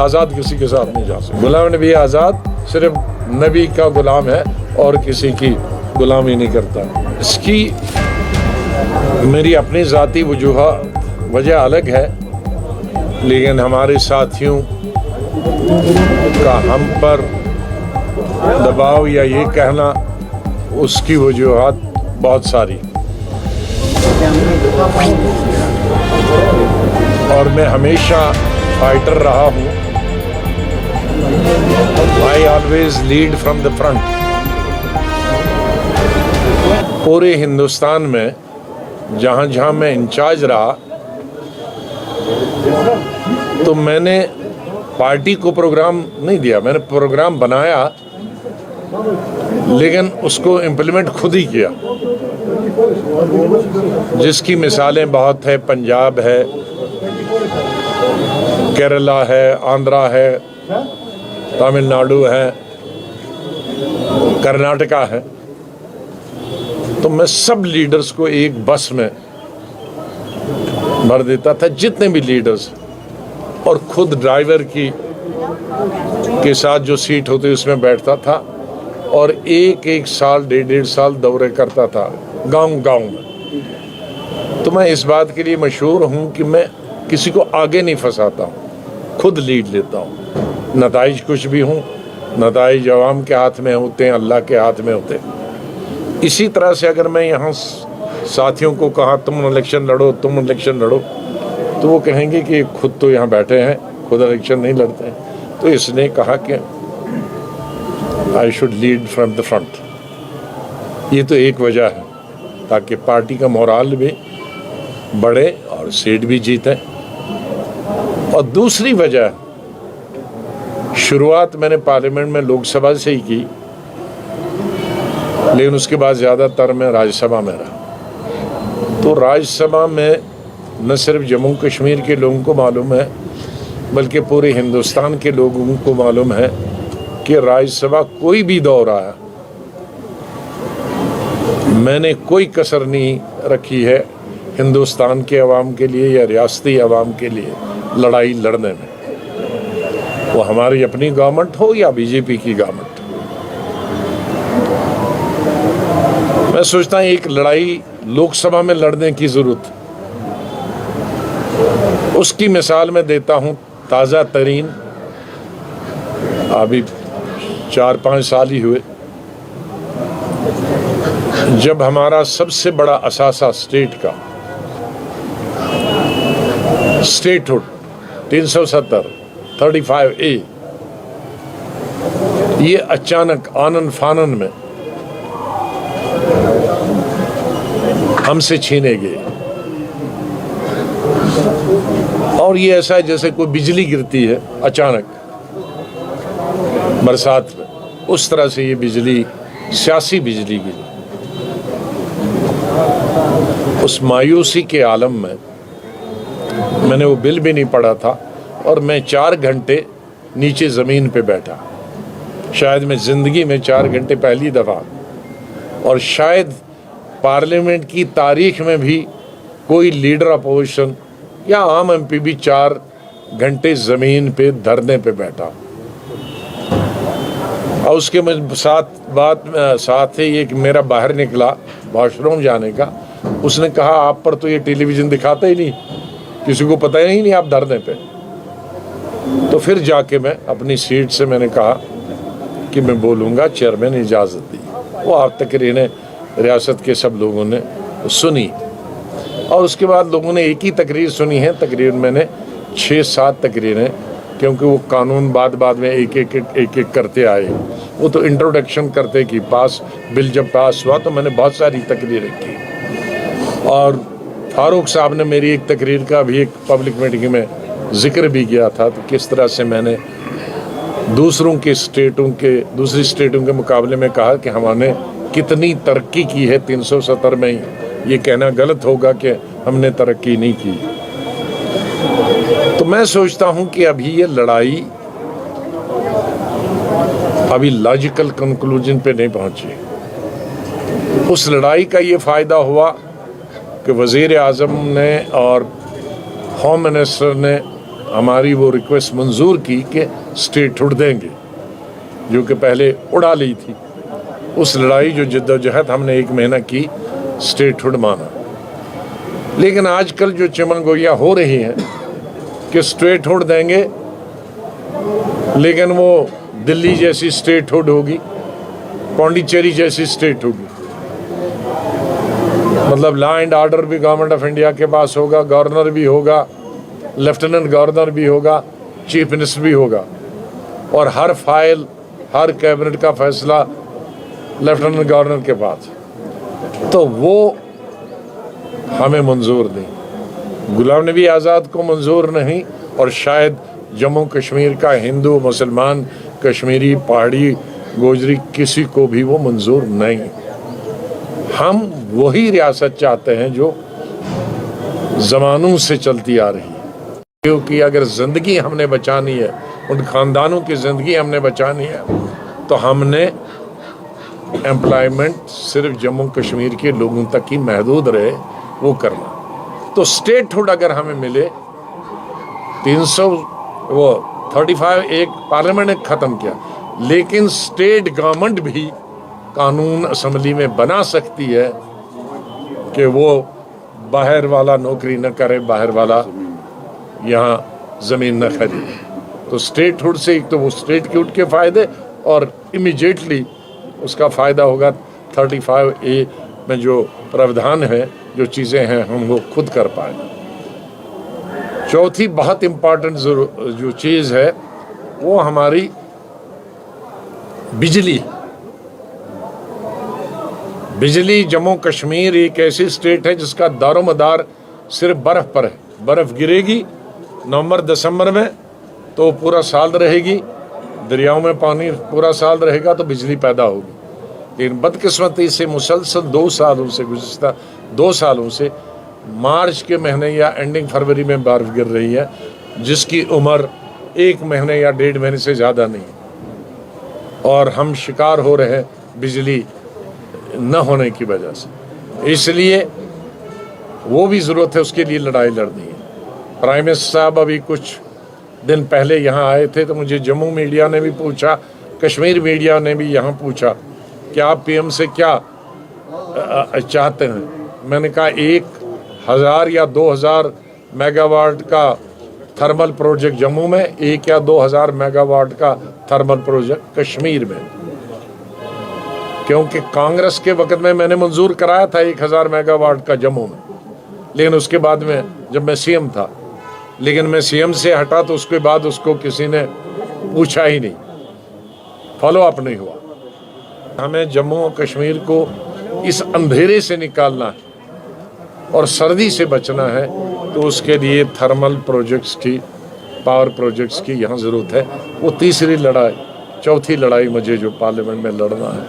आज़ाद किसी के साथ नहीं जा सकता। गुलाम नबी आज़ाद सिर्फ नबी का गुलाम है और किसी की गुलामी नहीं करता। इसकी मेरी अपनी ज़ाती वजह अलग है, लेकिन हमारे साथियों का हम पर दबाव या ये कहना, उसकी वजूहात बहुत सारी। और मैं हमेशा फाइटर रहा हूँ। I always lead from the front. पूरे हिंदुस्तान में जहाँ जहाँ मैं इंचार्ज रहा, तो मैंने पार्टी को प्रोग्राम नहीं दिया, मैंने प्रोग्राम बनाया, लेकिन उसको इम्प्लीमेंट खुद ही किया, जिसकी मिसालें बहुत है। पंजाब है, केरला है, आंध्रा है, तमिलनाडु है, कर्नाटका है। तो मैं सब लीडर्स को एक बस में भर देता था, जितने भी लीडर्स, और खुद ड्राइवर के साथ जो सीट होती उसमें बैठता था, और एक साल 1.5 साल दौरे करता था गांव में। तो मैं इस बात के लिए मशहूर हूँ कि मैं किसी को आगे नहीं फंसाता हूँ, खुद लीड लेता हूँ। नताइज कुछ भी हूँ, नताइज अवाम के हाथ में होते हैं, अल्लाह के हाथ में होते हैं। इसी तरह से अगर मैं यहाँ साथियों को कहा तुम इलेक्शन लड़ो, तुम इलेक्शन लड़ो, तो वो कहेंगे कि खुद तो यहाँ बैठे हैं, खुद इलेक्शन नहीं लड़ते हैं। तो इसने कहा कि I should lead from the front. ये तो एक वजह है, ताकि पार्टी का मोराल भी बढ़े और सीट भी जीते। और दूसरी वजह, शुरुआत मैंने पार्लियामेंट में लोकसभा से ही की, लेकिन उसके बाद ज़्यादातर मैं राज्यसभा में रहा। तो राज्यसभा में न सिर्फ जम्मू कश्मीर के लोगों को मालूम है, बल्कि पूरे हिंदुस्तान के लोगों को मालूम है कि राज्यसभा कोई भी दौर आया, मैंने कोई कसर नहीं रखी है हिंदुस्तान के अवाम के लिए या रियासती अवाम के लिए लड़ाई लड़ने में, वो हमारी अपनी गवर्नमेंट हो या बीजेपी की गवर्नमेंट। मैं सोचता हूँ एक लड़ाई लोकसभा में लड़ने की जरूरत, उसकी मिसाल मैं देता हूँ। ताज़ा तरीन अभी 4-5 साल ही हुए, जब हमारा सबसे बड़ा असासा स्टेट का स्टेटहुड 370 35A ये अचानक आनन फानन में हमसे छीने गए। और ये ऐसा है जैसे कोई बिजली गिरती है अचानक बरसात में, उस तरह से ये बिजली, सियासी बिजली गिरी। उस मायूसी के आलम में मैंने वो बिल भी नहीं पढ़ा था, और मैं 4 घंटे नीचे ज़मीन पे बैठा। शायद मैं ज़िंदगी में 4 घंटे पहली दफ़ा, और शायद पार्लियामेंट की तारीख में भी कोई लीडर अपोजिशन या आम एमपी भी 4 घंटे ज़मीन पे धरने पे बैठा। और उसके साथ ही एक मेरा बाहर निकला वॉशरूम जाने का, उसने कहा आप पर तो ये टेलीविज़न दिखाता ही नहीं, किसी को पता ही नहीं आप धरने पे। तो फिर जाके मैं अपनी सीट से मैंने कहा कि मैं बोलूँगा, चेयरमैन ने इजाज़त दी। वो आप तकरीरें रियासत के सब लोगों ने सुनी, और उसके बाद लोगों ने एक ही तकरीर सुनी है। तकरीबन मैंने 6-7 तकरीरें, क्योंकि वो कानून बाद में एक एक करते आए, वो तो इंट्रोडक्शन करते कि बिल जब पास हुआ तो मैंने बहुत सारी तकरीरें की। और फारूक साहब ने मेरी एक तकरीर का भी एक पब्लिक मीटिंग में जिक्र भी किया था, तो किस तरह से मैंने दूसरी स्टेटों के मुकाबले में कहा कि हमने कितनी तरक्की की है 370 में ही। ये कहना गलत होगा कि हमने तरक्की नहीं की। तो मैं सोचता हूं कि अभी ये लड़ाई अभी लॉजिकल कंक्लूजन पे नहीं पहुंची। उस लड़ाई का ये फ़ायदा हुआ कि वज़ीर आज़म ने और होम मिनिस्टर ने हमारी वो रिक्वेस्ट मंजूर की कि स्टेटहुड देंगे, जो कि पहले उड़ा ली थी। उस लड़ाई जो जद्दोजहद हमने 1 महीना की, स्टेटहुड माना। लेकिन आजकल जो चमन गोइयाँ हो रही हैं कि स्टेटहुड देंगे, लेकिन वो दिल्ली जैसी स्टेटहुड होगी, पौंडीचेरी जैसी स्टेट होगी। मतलब लॉ एंड ऑर्डर भी गवर्नमेंट ऑफ इंडिया के पास होगा, गवर्नर भी होगा, लेफ्टिनेंट गवर्नर भी होगा, चीफ मिनिस्टर भी होगा, और हर फाइल, हर कैबिनेट का फैसला लेफ्टिनेंट गवर्नर के पास। तो वो हमें मंजूर नहीं, गुलाम नबी आज़ाद को मंजूर नहीं, और शायद जम्मू कश्मीर का हिंदू, मुसलमान, कश्मीरी, पहाड़ी, गोजरी किसी को भी वो मंजूर नहीं। हम वही रियासत चाहते हैं जो ज़मानों से चलती आ रही है, क्योंकि अगर ज़िंदगी हमने बचानी है, उन ख़ानदानों की ज़िंदगी हमने बचानी है, तो हमने एम्प्लॉयमेंट सिर्फ जम्मू कश्मीर के लोगों तक ही महदूद रहे, वो करना। तो स्टेटहुड अगर हमें मिले, 335 एक पार्लियामेंट ने ख़त्म किया, लेकिन स्टेट गवर्नमेंट भी कानून असम्बली में बना सकती है कि वो बाहर वाला नौकरी न करे, बाहर वाला यहाँ ज़मीन न खरीदे। तो स्टेटहुड से एक तो वो स्टेटहुड के फ़ायदे, और इमीडिएटली उसका फ़ायदा होगा 35A में जो प्रावधान है, जो चीज़ें हैं, हम वो खुद कर पाएंगे। चौथी बहुत इम्पॉर्टेंट जो चीज़ है वो हमारी बिजली। बिजली, जम्मू कश्मीर एक ऐसी स्टेट है जिसका दारोमदार सिर्फ बर्फ़ पर है। बर्फ़ गिरेगी नवंबर दिसंबर में तो पूरा साल रहेगी, दरियाओं में पानी पूरा साल रहेगा तो बिजली पैदा होगी। लेकिन बदकिस्मती से मुसलसल 2 सालों से, गुज़िश्ता 2 सालों से मार्च के महीने या एंडिंग फरवरी में बर्फ़ गिर रही है, जिसकी उम्र 1 महीने या 1.5 महीने से ज़्यादा नहीं, और हम शिकार हो रहे हैं बिजली न होने की वजह से। इसलिए वो भी ज़रूरत है, उसके लिए लड़ाई लड़नी है। प्राइम मिनिस्टर साहब अभी कुछ दिन पहले यहाँ आए थे, तो मुझे जम्मू मीडिया ने भी पूछा, कश्मीर मीडिया ने भी यहाँ पूछा कि आप PM से क्या चाहते हैं। मैंने कहा 1000 या 2000 मेगावाट का थर्मल प्रोजेक्ट जम्मू में, 1 या 2000 मेगावाट का थर्मल प्रोजेक्ट कश्मीर में, क्योंकि कांग्रेस के वक्त में मैंने मंजूर कराया था 1000 मेगावाट का जम्मू में, लेकिन उसके बाद में जब मैं CM था, लेकिन मैं CM से हटा तो उसके बाद उसको किसी ने पूछा ही नहीं, फॉलो अप नहीं हुआ। हमें जम्मू और कश्मीर को इस अंधेरे से निकालना है और सर्दी से बचना है, तो उसके लिए थर्मल प्रोजेक्ट्स की, पावर प्रोजेक्ट्स की यहाँ ज़रूरत है। वो तीसरी लड़ाई, चौथी लड़ाई मुझे जो पार्लियामेंट में लड़ना है,